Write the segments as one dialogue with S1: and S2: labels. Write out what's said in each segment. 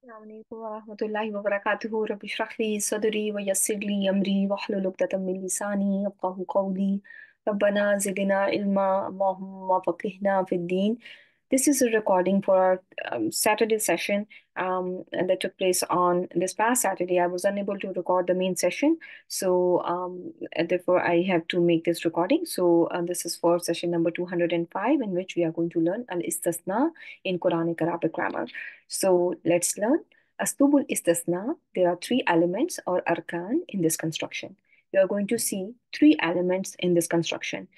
S1: अस्सलामुअलैकुम वरहमतुल्लाहि वबरकातुहू रब्बि इश्रह ली सदरी व यस्सिर ली अमरी वहलुल उक़दतम मिन लिसानी यफ़क़हू क़ौली रब्बना ज़िदना इल्मा अल्लाहुम्मा फ़क़िहना फ़िद्दीन. This is a recording for our Saturday session that took place on this past Saturday. I was unable to record the main session, so and therefore I have to make this recording. So this is for session number 205, in which we are going to learn al-istisna in Quranic Arabic grammar. So let's learn. Aslubul istisna, there are three elements or arkan in this construction. We are going to see three elements in this construction.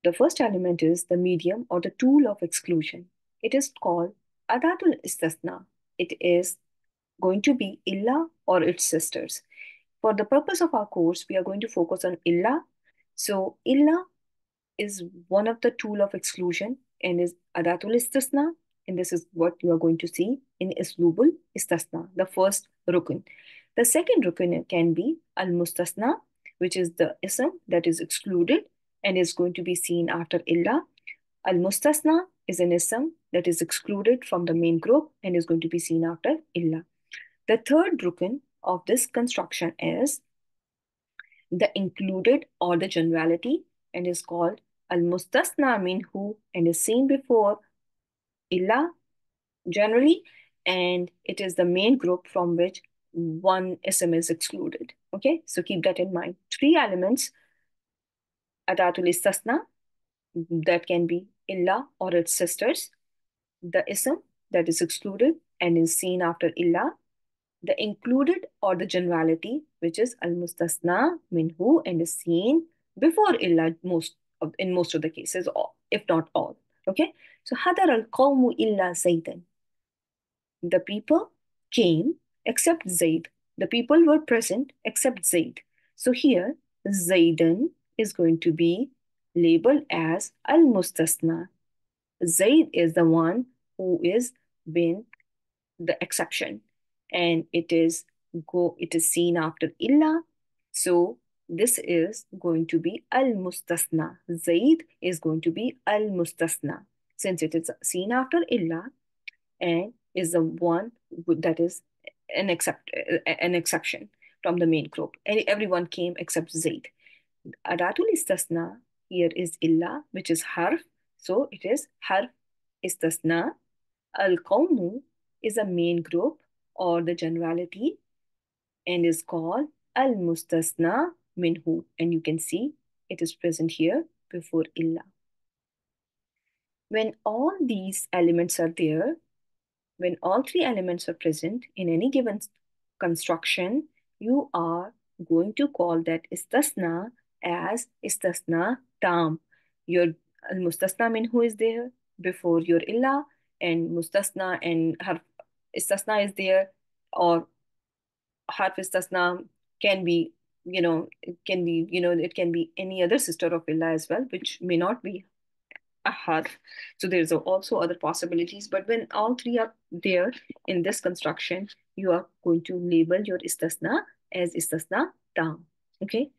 S1: The first element is the medium or the tool of exclusion. It is called Adatul Istisna. It is going to be illa or its sisters. For the purpose of our course, we are going to focus on illa. So illa is one of the tool of exclusion and is Adatul Istisna. And this is what you are going to see in Islubul Istisna, the first rukun. The second rukun can be Al Mustasna, which is the ism that is excluded and is going to be seen after illa. Al Mustasna is an ism that is excluded from the main group and is going to be seen after illa. The third rukun of this construction is the included or the generality and is called al-mustasna minhu and is seen before illa generally, and it is the main group from which one ism is excluded. Okay, so keep that in mind. Three elements, adatul istasna, that can be illa or its sisters, the ism that is excluded and is seen after illa, the included or the generality, which is al-mustasna minhu and is seen before illa in most of the cases, or if not all. Okay, so hadar al-qawmu illa zaydan. The people came except Zayd. The people were present except Zayd. So here, Zaydan is going to be labeled as al-mustasna. Zayd is the one who is been the exception, and it is seen after illa. So this is going to be al-mustasna. Zayd is going to be al-mustasna since it is seen after illa and is the one that is an exception from the main group. And everyone came except Zayd. Adatul istasna here is illa, which is harf. So it is harf istasna. Al-qawmu is a main group or the generality and is called al-mustasna minhu. And you can see it is present here before illa. When all these elements are there, when all three elements are present in any given construction, you are going to call that istasna as istasna tam. Your al-mustasna minhu is there before your illa, and mustasna and harf istasna is there, or harf istasna can be, it can be any other sister of illa as well, which may not be a harf. So there's also other possibilities. But when all three are there in this construction, you are going to label your istasna as istasna tam. Okay.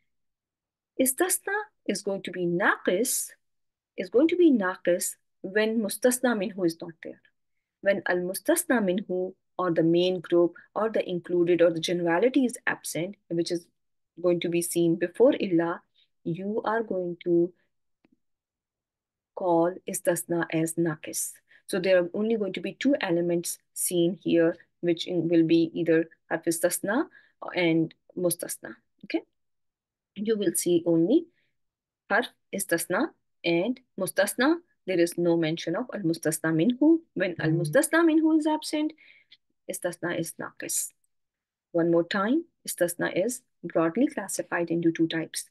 S1: Istasna is going to be naqis, when mustasna minhu is not there. When al mustasna minhu or the main group or the included or the generality is absent, which is going to be seen before illa, you are going to call istasna as naqis. So there are only going to be two elements seen here, which will be either harf istasna and mustasna. Okay, you will see only harf istasna and mustasna. There is no mention of al mustasna minhu. When al mustasna minhu is absent, istasna is naqis. One more time, istasna is broadly classified into two types: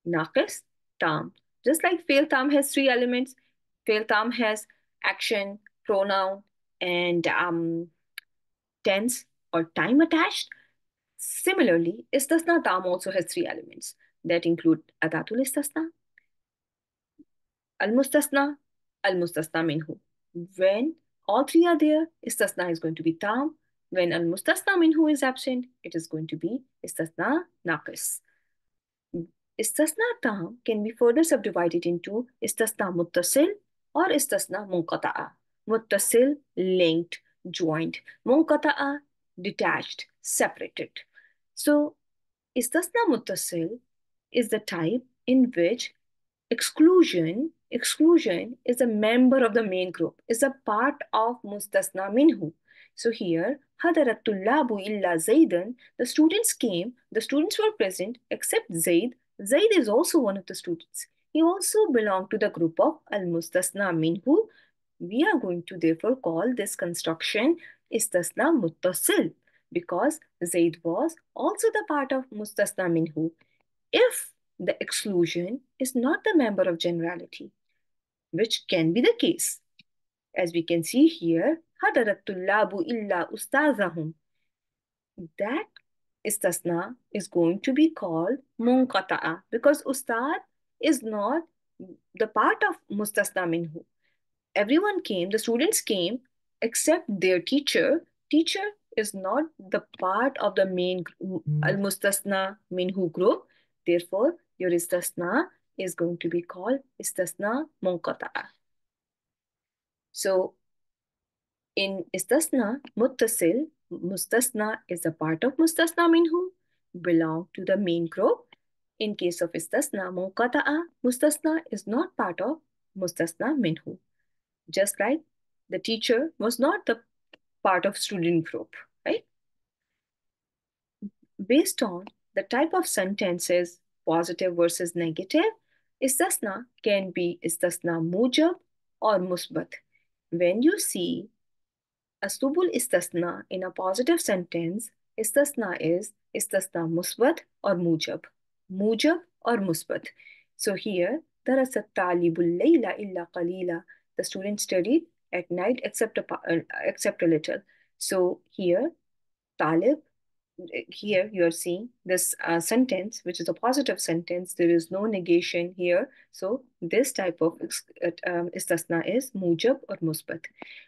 S1: naqis, tam. Just like fail tam has three elements, fail tam has action, pronoun, and tense or time attached. Similarly, istasna tam also has three elements that include adatul istasna, al-mustasna, al-mustasna minhu. When all three are there, istasna is going to be tam. When al-mustasna minhu is absent, it is going to be istasna naqis. Istasna tam can be further subdivided into istasna muttasil or istasna munqata'a. Muttasil, linked, joined. Munqata'a, detached, separated. So istasna muttasil is the type in which exclusion is a member of the main group, is a part of mustasna minhu. So here, hadarat tullabu illa zaidan, the students came, the students were present except Zaid. Zaid is also one of the students. He also belonged to the group of al mustasna minhu. We are going to therefore call this construction istasna muttasil because Zaid was also the part of mustasna minhu. If the exclusion is not the member of generality, which can be the case. As we can see here, حضرت الطلاب إلا أستاذهم. That istasna is going to be called munqata'a because ustad is not the part of mustasna minhu. Everyone came, the students came, except their teacher. Teacher is not the part of the main al-mustasna minhu group. Therefore, your istasna is going to be called istasna munqata'a. So, in istasna muttasil, mustasna is a part of mustasna minhu, belong to the main group. In case of istasna munqata'a, mustasna is not part of mustasna minhu. Just like the teacher was not the part of student group, right? Based on the type of sentences, positive versus negative, istasna can be istasna mujab or musbat. When you see asubul istasna in a positive sentence, istasna is istasna musbat or mujab. Mujab or musbat. So here, darasat talibul layla illa qalila. The student studied at night except a little. So here, talib, here you are seeing this sentence, which is a positive sentence. There is no negation here. So this type of istasna is mujab or musbat.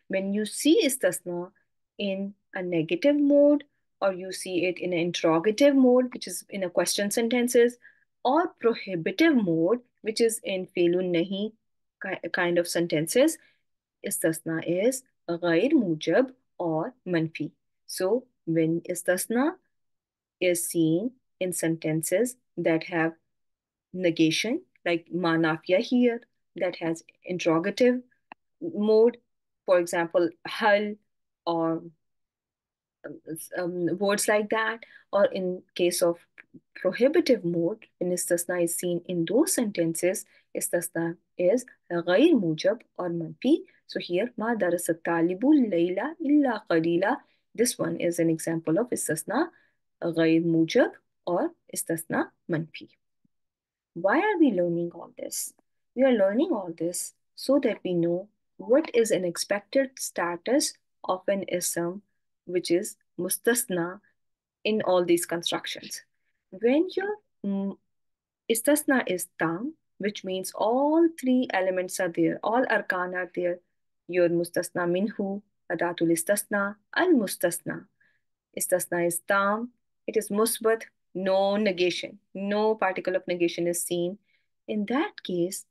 S1: When you see istasna in a negative mode, or you see it in an interrogative mode, which is in a question sentences, or prohibitive mode, which is in felun nahi kind of sentences, istasna is ghair mujab or manfi. So when istasna is seen in sentences that have negation, like manafia here, that has interrogative mode, for example, hal or words like that, or in case of prohibitive mode, when istasna is seen in those sentences, istasna is غير موجب or manfi. So here, ما درس الطالب الليلة إلا قليلا. This one is an example of istasna غير موجب or istasna manfi. Why are we learning all this? We are learning all this so that we know what is an expected status of an ism, which is mustasna in all these constructions. When your istasna is tam, which means all three elements are there, all arkan are there, your mustasna minhu, adatul istasna, al mustasna. Istasna is tam, it is musbat, no negation, no particle of negation is seen. In that case,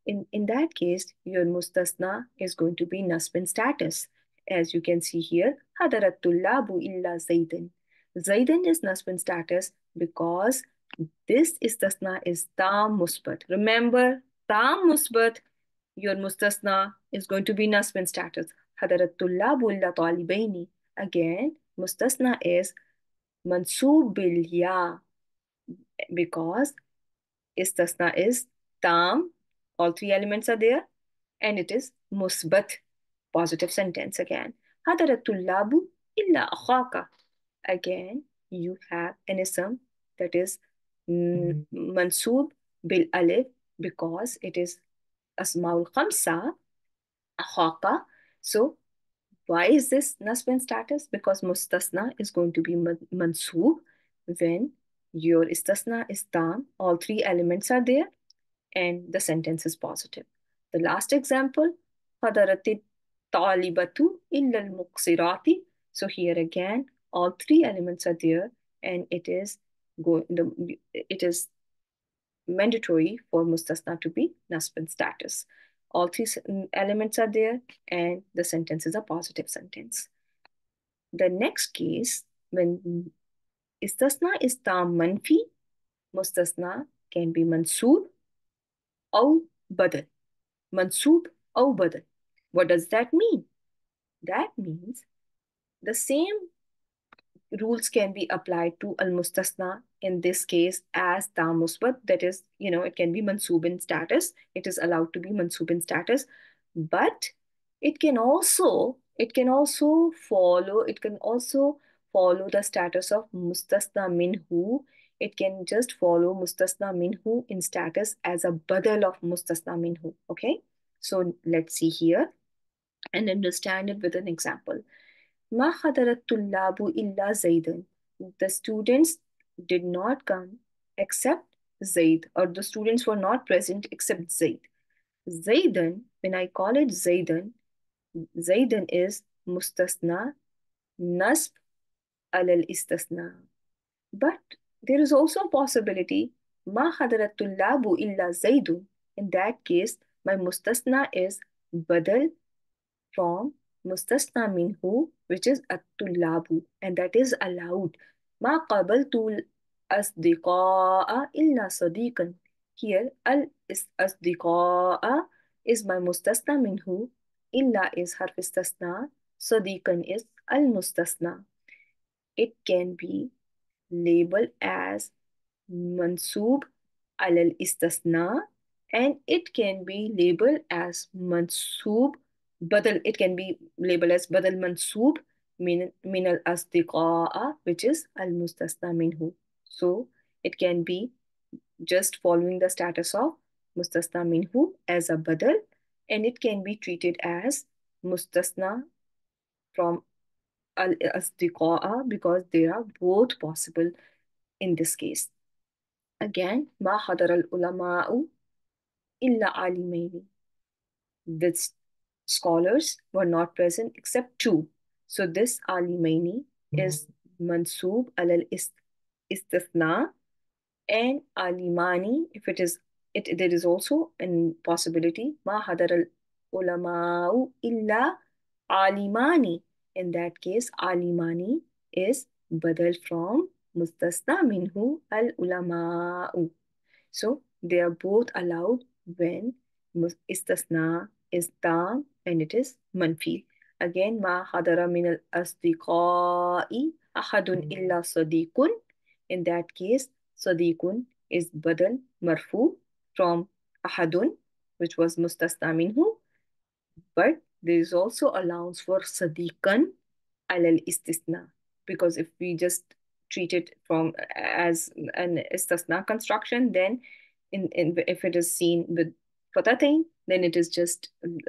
S1: in that case, your mustasna is going to be nasbin status. As you can see here, hadarat tullabu illa zaydan. Zaydan is nasbin status because this istasna is tam musbat. Remember, tam musbat, your mustasna is going to be nasbin status. Hadarat tullabu illa talibaini. Again, mustasna is mansoob bil ya because istasna is tam, all three elements are there, and it is musbat, positive sentence again. Hadara tullabu illa akhaka. Again, you have an ism that is mansoob bil alif because it is asmaul khamsa, akhaka. So why is this nasb status? Because mustasna is going to be mansoob when your istasna is tam, all three elements are there, and the sentence is positive. The last example, حضرت الطالبة إلا المقصرات. So here again, all three elements are there, and it is mandatory for mustasna to be nasb status. All three elements are there, and the sentence is a positive sentence. The next case, when istasna is tam manfi, mustasna can be mansoob or badal. Mansoob or badal. What does that mean? That means the same rules can be applied to al mustasna in this case as tam musbat, that is, it can be mansoob in status, it is allowed to be mansoob in status, but it can also follow the status of mustasna minhu. It can just follow mustasna minhu in status as a badal of mustasna minhu. Okay, so let's see here and understand it with an example. ما حضر الطلاب إلا زيدا. The students did not come except Zaid, or the students were not present except Zaid. Zaidan, when I call it Zaidan, Zaidan is mustasna nasb alal istasna. But there is also a possibility ما حضر الطلاب إلا زيد. In that case, my mustasna is badal from mustasna minhu, which is at-tullabu, and that is allowed. Ma qabaltu al-asdiqa'a illa sadiqan. Here, al-asdiqa'a is my mustasna minhu, illa is harf istasna, sadiqan is al-mustasna. It can be labeled as mansoob alal istasna, and it can be labeled as mansoob badal. It can be labeled as badal mansoob min al asdiqaa, which is al mustasna minhu. So it can be just following the status of mustasna minhu as a badal, and it can be treated as mustasna from al asdiqaa because they are both possible in this case. Again, ما حضر العلماء إلا عالمين. The scholars were not present except two. So this alimaini is mansoob alal istithna, and alimani, if it is, there is also a possibility ma hadar al ulama'u illa alimani. In that case, alimani is badal from mustasna minhu al ulama'u. So they are both allowed when istasna is tam and it is manfi. Again, ma hadara min al asdiqai ahadun illa sadiqun. In that case, sadiqun is badal marfu from ahadun, which was mustasna minhu, but there is also allowance for sadiqan alal istisna, because if we just treat it from as an istisna construction, then if it is seen with fatatain, then it is just in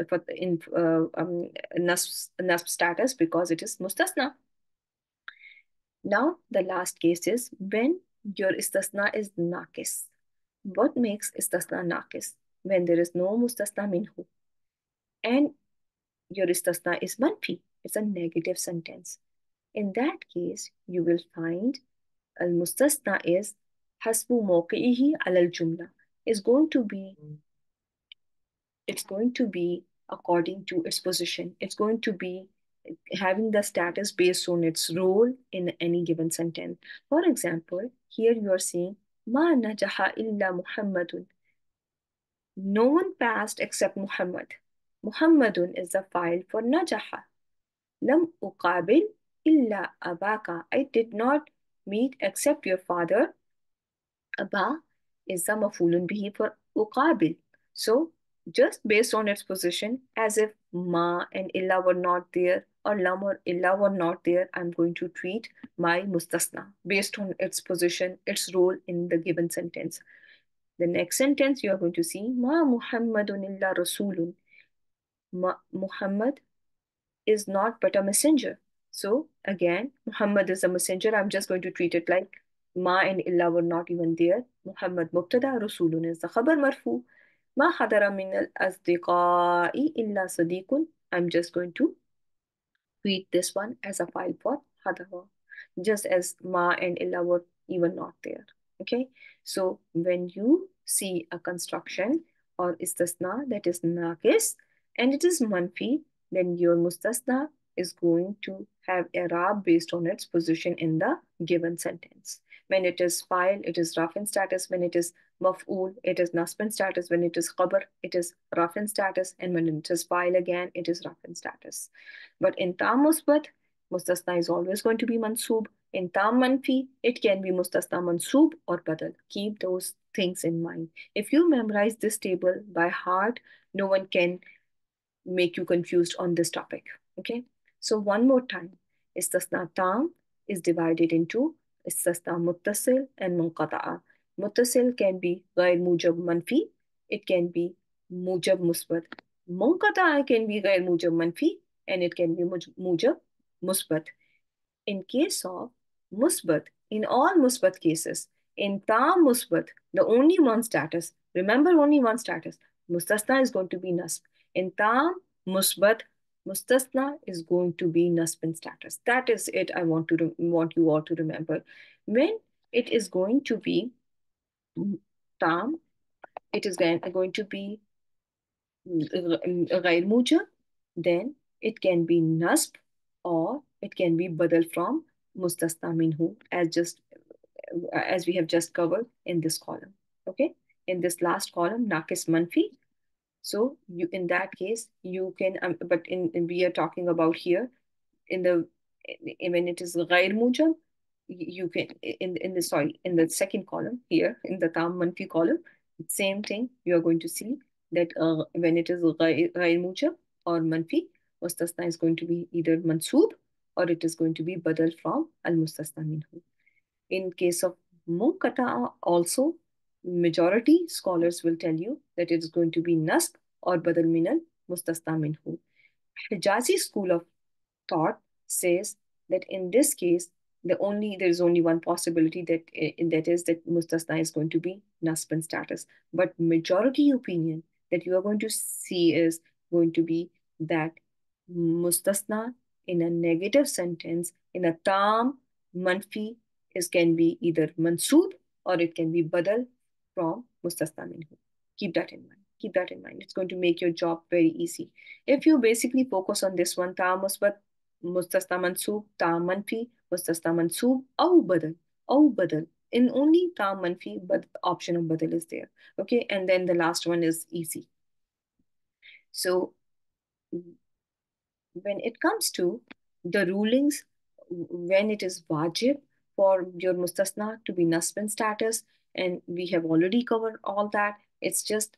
S1: nasb status because it is mustasna. Now the last case is when your istisna is naqis. What makes istisna naqis? When there is no mustasna minhu and your istisna is manfi. It's a negative sentence. In that case, you will find al-mustasna is hasbu mawqi'ihi al-jumla. Is going to be, it's going to be according to its position. It's going to be having the status based on its role in any given sentence. For example, here you are saying ma najaha illa Muhammadun. No one passed except Muhammad. Muhammadun is the file for najaha. Lam uqabil illa abaka. I did not meet except your father. Aba is the mafulun bihi for uqabil. So just based on its position, as if ma and illa were not there or lam or illa were not there, I'm going to treat my mustasna based on its position, its role in the given sentence. The next sentence you are going to see ma Muhammadun illa rasulun. Muhammad is not but a messenger. So again, Muhammad is a messenger. I'm just going to treat it like Ma and Illa were not even there. Muhammad Mubtada, Rasulun is the khabar marfu. Ma hadara min al-asdiqai illa sadiqun. I'm just going to treat this one as a file for hadara, just as Ma and Illa were even not there. Okay, so when you see a construction or istasna that is naqis and it is manfi, then your mustasna is going to have i'rab based on its position in the given sentence. When it is file, it is rafin status. When it is maf'ul, it is nasbin status. When it is khabar, it is rafin status. And when it is file again, it is rafin status. But in tam musbat, mustasna is always going to be mansoob. In tam manfi, it can be mustasna mansoob or badal. Keep those things in mind. If you memorize this table by heart, no one can make you confused on this topic. Okay. So one more time, istasna tam is divided into istasna muttasil and munqata'a. Muttasil can be ghair mujab manfi. It can be mujab musbat. Munqata'a can be ghair mujab manfi and it can be mujab musbat. In case of musbat, in all musbat cases, in tam musbat, the only one status, remember only one status, mustasna is going to be nasb. In tam musbat, mustasna is going to be nasb in status. That is it. I want you all to remember. When it is going to be tam, it is going to be غير موجب, then it can be nasb or it can be badal from mustasna minhu as we have just covered in this column. Okay, in this last column, naqis manfi. So you in that case you can but we are talking about here in the when it is غير موجب, you can in the sorry in the second column here in the tam manfi column, same thing you are going to see that when it is غير موجب or manfi, mustasna is going to be either mansoob or it is going to be badal from al mustasna minhu. In case of munqata also, majority scholars will tell you that it is going to be nasb or badal min al mustasna minhu. Hijazi school of thought says that in this case, there is only one possibility that is that mustasna is going to be nasb status. But majority opinion that you are going to see is going to be that mustasna in a negative sentence in a tam manfi is can be either mansoob or it can be badal from mustasna minhu. Keep that in mind. Keep that in mind. It's going to make your job very easy. If you basically focus on this one, ta musbat, mustasna mansoob, ta manfi, mustasna mansoob, au badal. In only ta manfi, but option of badal is there. Okay, and then the last one is easy. So when it comes to the rulings, when it is wajib for your mustasna to be nasb status, and we have already covered all that. It's just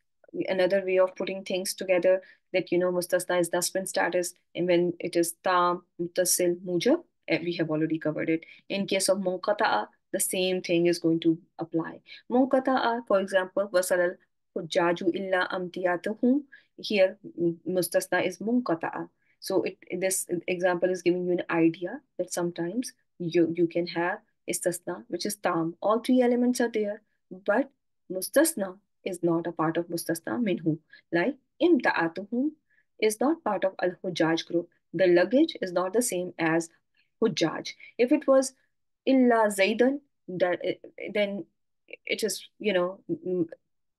S1: another way of putting things together that mustasna is nasb status, and when it is tam, muttasil, mujab, we have already covered it. In case of munqata'a, the same thing is going to apply. Munqata'a, for example, wasalal hujjaju illa amtiyatuhum. Here, mustasna is munqata'a. So this example is giving you an idea that sometimes you can have istasna, which is tam. All three elements are there, but mustasna is not a part of mustasna minhu. Like imta'atuhum is not part of al-hujjaj group. The luggage is not the same as hujjaj. If it was illa zaidan, then it is,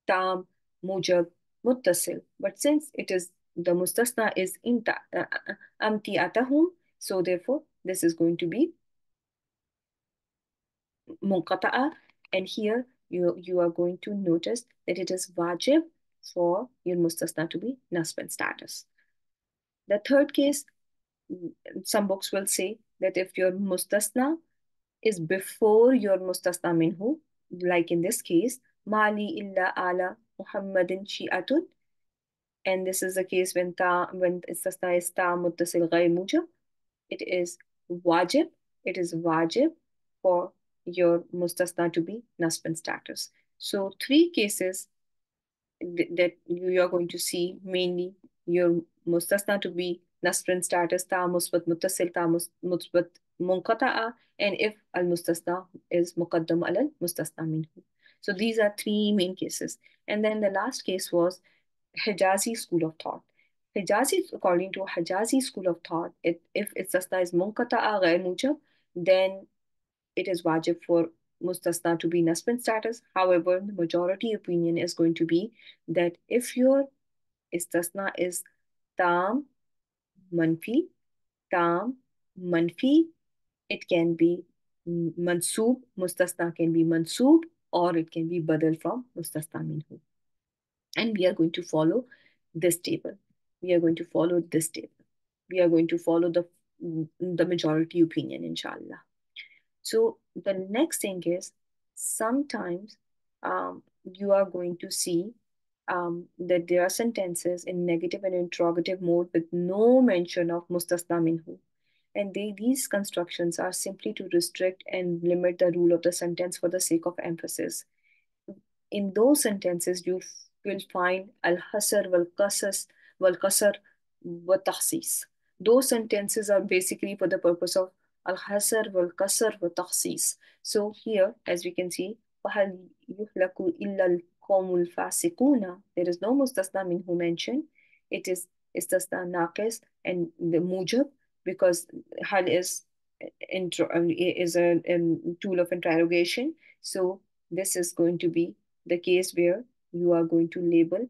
S1: tam, mujab, muttasil. But since it is the mustasna is amti atahum, so therefore this is going to be munqata'a. And here you are going to notice that it is wajib for your mustasna to be nasb status. The third case, some books will say that if your mustasna is before your mustasna minhu, like in this case, mali illa ala Muhammadin shi'atun, and this is the case when istisna is ta muttasil ghayr mujab, it is wajib for your mustasna to be nasb status. So three cases that you are going to see, mainly your mustasna to be nasb status, ta musbat muttasil, ta musbat munqata'a, and if al mustasna is muqaddam al mustasna minhu. So these are three main cases. And then the last case was Hijazi school of thought. According to Hijazi school of thought, if istisna is munqata'a ghayr mujab, then it is wajib for mustasna to be nasbin status. However, the majority opinion is going to be that if your istasna is tam, manfi, tam, manfi, it can be mansoob, mustasna can be mansoob, or it can be badal from mustasna minhu. And we are going to follow this table. We are going to follow this table. We are going to follow the majority opinion, inshallah. So the next thing is sometimes you are going to see that there are sentences in negative and interrogative mode with no mention of mustasna minhu. And these constructions are simply to restrict and limit the rule of the sentence for the sake of emphasis. In those sentences, you will find al-hasr wal-qasr wa-takhsis. Those sentences are basically for the purpose of al-hasr wal-qasr wa-takhsis. So here, as we can see, وَهَلْ يُهْلَكُ إِلَّا الْقَوْمُ الْفَاسِقُونَ. There is no mustasna minhu mentioned. It is istasna naqis and the mujab, because hal is a tool of interrogation. So this is going to be the case where you are going to label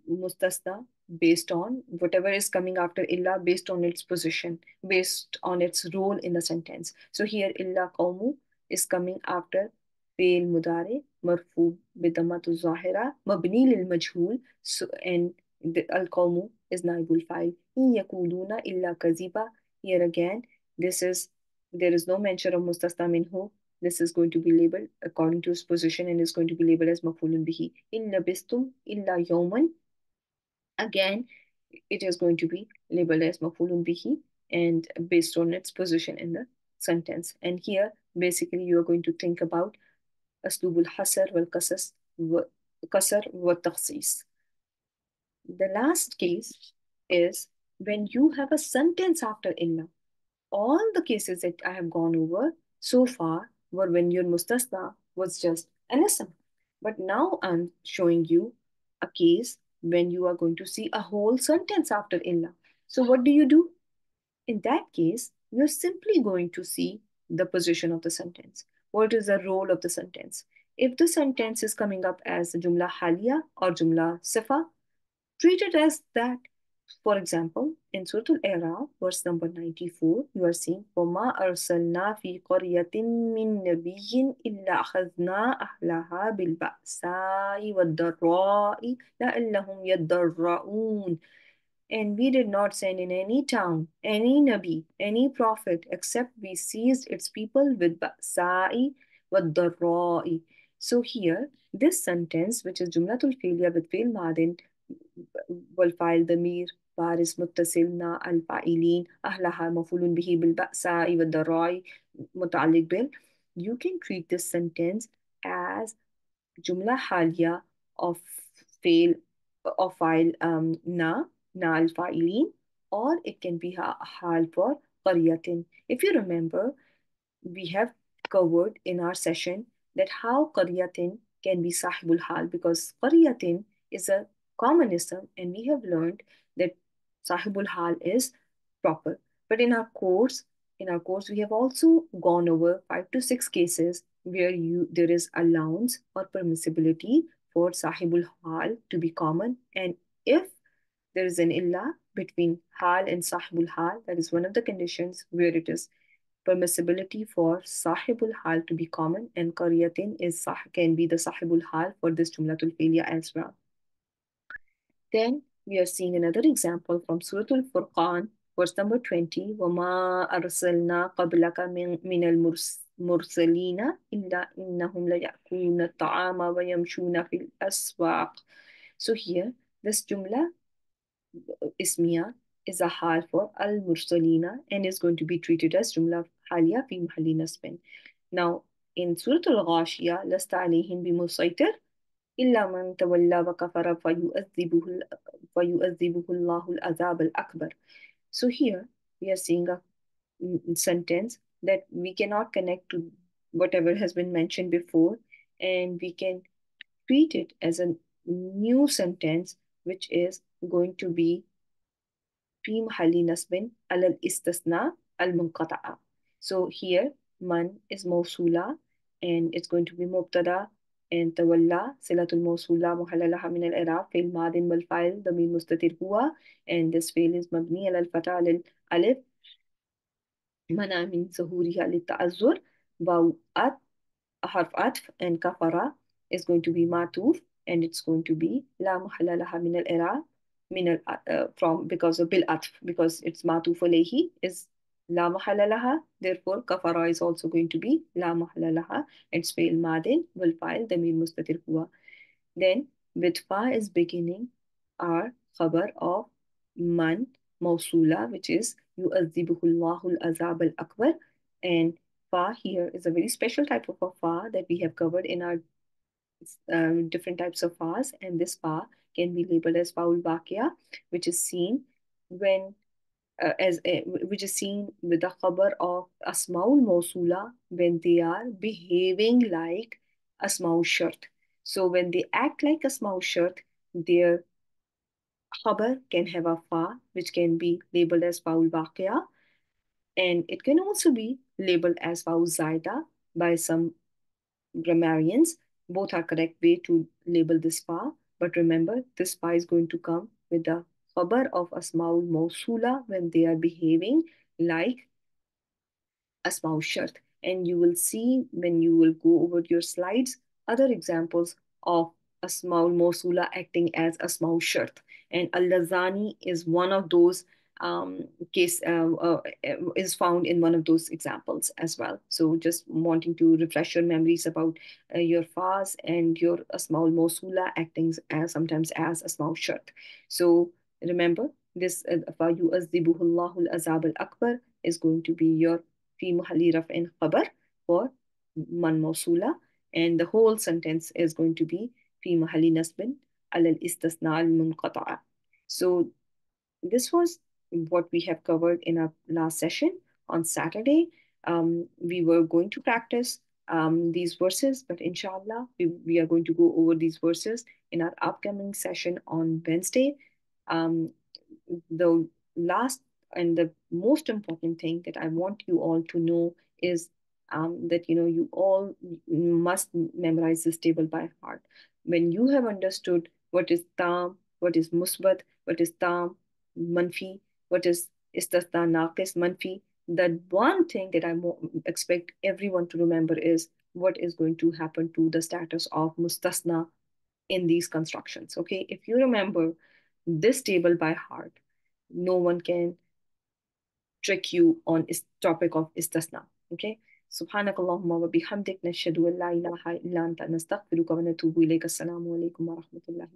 S1: mustasna based on whatever is coming after illa, based on its position, based on its role in the sentence. So here illa qawmu is coming after fi'l mudari marfu bidamatu zahira mabni lil majhul. So and the al qawmu is naibul fa'il. In yakuluna illa kaziba. Here again, this is there is no mention of mustasna minhu. This is going to be labeled according to its position and is going to be labeled as mafulun bihi. In labistum illa yawman. Again, it is going to be labeled as mafulun bihi and based on its position in the sentence. And here, basically, you are going to think about aslubul hasr wal qasr wa takhsis. The last case is when you have a sentence after illa. All the cases that I have gone over so far were when your mustasna was just an ism. But now I'm showing you a case when you are going to see a whole sentence after illa. So what do? In that case, you're simply going to see the position of the sentence. What is the role of the sentence? If the sentence is coming up as jumla haliya or jumla sifa, treat it as that. For example, in Surah Al-A'raf, verse number 94, you are seeing, وَمَا أَرْسَلْنَا فِي قَرْيَةٍ مِّن نَبِيٍّ إِلَّا أَخَذْنَا أَهْلَهَا بِالْبَأْسَاءِ وَالضَّرَّاءِ لَعَلَّهُمْ يَضَّرَّعُونَ. And we did not send in any town, any Nabi, any prophet, except we seized its people with ba'sa'i wa darra'i. So here, this sentence, which is Jumlatul Fi'liya with Fi'l Madin, wal fa'il damir, baris muttasil na al fa'ilin, ahlaha mafulun bihi bil ba'sa'i wa darra'i, muta'alliq bil. You can treat this sentence as Jumla Haliya of fail of file na al fa'ilin, or it can be hal for qaryatin. If you remember, we have covered in our session that how qaryatin can be sahibul hal, because qaryatin is a common ism and we have learned that sahibul hal is proper. But in our course we have also gone over 5 to 6 cases where there is allowance or permissibility for sahibul hal to be common, and if there is an illa between hal and sahibul hal, that is one of the conditions where it is permissibility for sahibul hal to be common, and qaryatin can be the sahibul hal for this jumlatul fi'liya as well. Then we are seeing another example from Surah Al-Furqan, verse number 20. وَمَا أَرْسَلْنَا قَبْلَكَ مِنَ الْمُرْسَلِينَ إِلَّا إِنَّهُمْ لَيَأْكُلُونَ الطَّعَامَ وَيَمْشُونَ فِي الْأَسْوَاقِ. So here, this jumla ismiya is a hal for al-mursalina and is going to be treated as jumla haliya fi mahalli nasbin. Now, in Surah Al-Ghashiyah, لَسْتَ عَلَيْهِمْ بِمُسَيْطِرٍ إِلَّا مَنْ تَوَلَّى وَكَفَرَ فَيُؤَذِّبُهُ اللَّهُ الْعَذَابَ الْأَكْبَرَ. So here we are seeing a sentence that we cannot connect to whatever has been mentioned before, and we can treat it as a new sentence which is going to be في محل نصب على الاستثناء المنقطع. So here man is موصولة and it's going to be مبتدا and تولى صلة الموصول لا محل لها من الإعراب فعل ماض والفاعل ضمير مستتر هو and this فعل is مبني على الفتح للألف منع من ظهورها للتأذر واو حرف عطف and كفر is going to be معطوف and it's going to be لا محل لها من الإعراب من from because of بالعطف because it's معطوف عليه is لا محل لها therefore كفر is also going to be لا محل لها it's فعل ماض والفاعل ضمير مستتر هو then with fa is beginning are خبر of man موصولة which is يؤذبه الله العذاب الأكبر and fa here is a very special type of a fa that we have covered in our different types of fas and this fa can be labeled as faul bakia which is seen when as which is seen with the khabar of asmaul mawsula when they are behaving like asmaul shart. So when they act like asmaul shart, their khabar can have a fa which can be labeled as faul baqiya and it can also be labeled as faul zaida by some grammarians. Both are correct way to label this fa, but remember this fa is going to come with the khabar of asmaul mawsula when they are behaving like asmaul shart. And you will see when you will go over your slides other examples of asmaul mawsula acting as asmaul shart. And al-lazani is one of those case is found in one of those examples as well. So just wanting to refresh your memories about your fas and your asmaul mawsula acting as sometimes as asmaul shart. So remember this فَيُؤَذِّبُهُ اللَّهُ الْعَذَابَ الْأَكْبَرِ is going to be your في محل رفع خبر for من موصولة and the whole sentence is going to be في محل نصب على الاستثناء المنقطع. So this was what we have covered in our last session on Saturday. We were going to practice these verses, but inshallah, we are going to go over these verses in our upcoming session on Wednesday. The last and the most important thing that I want you all to know is that you all must memorize this table by heart. When you have understood what is tam, what is musbat, what is tam, manfi, what is istasna naqis, manfi, that one thing that I expect everyone to remember is what is going to happen to the status of mustasna in these constructions. Okay, if you remember this table by heart, no one can trick you on this topic of istisna. Okay. سبحانك اللهم وبحمدك نشهد أن لا إله إلا أنت نستغفرك ونتوب إليك السلام عليكم ورحمة الله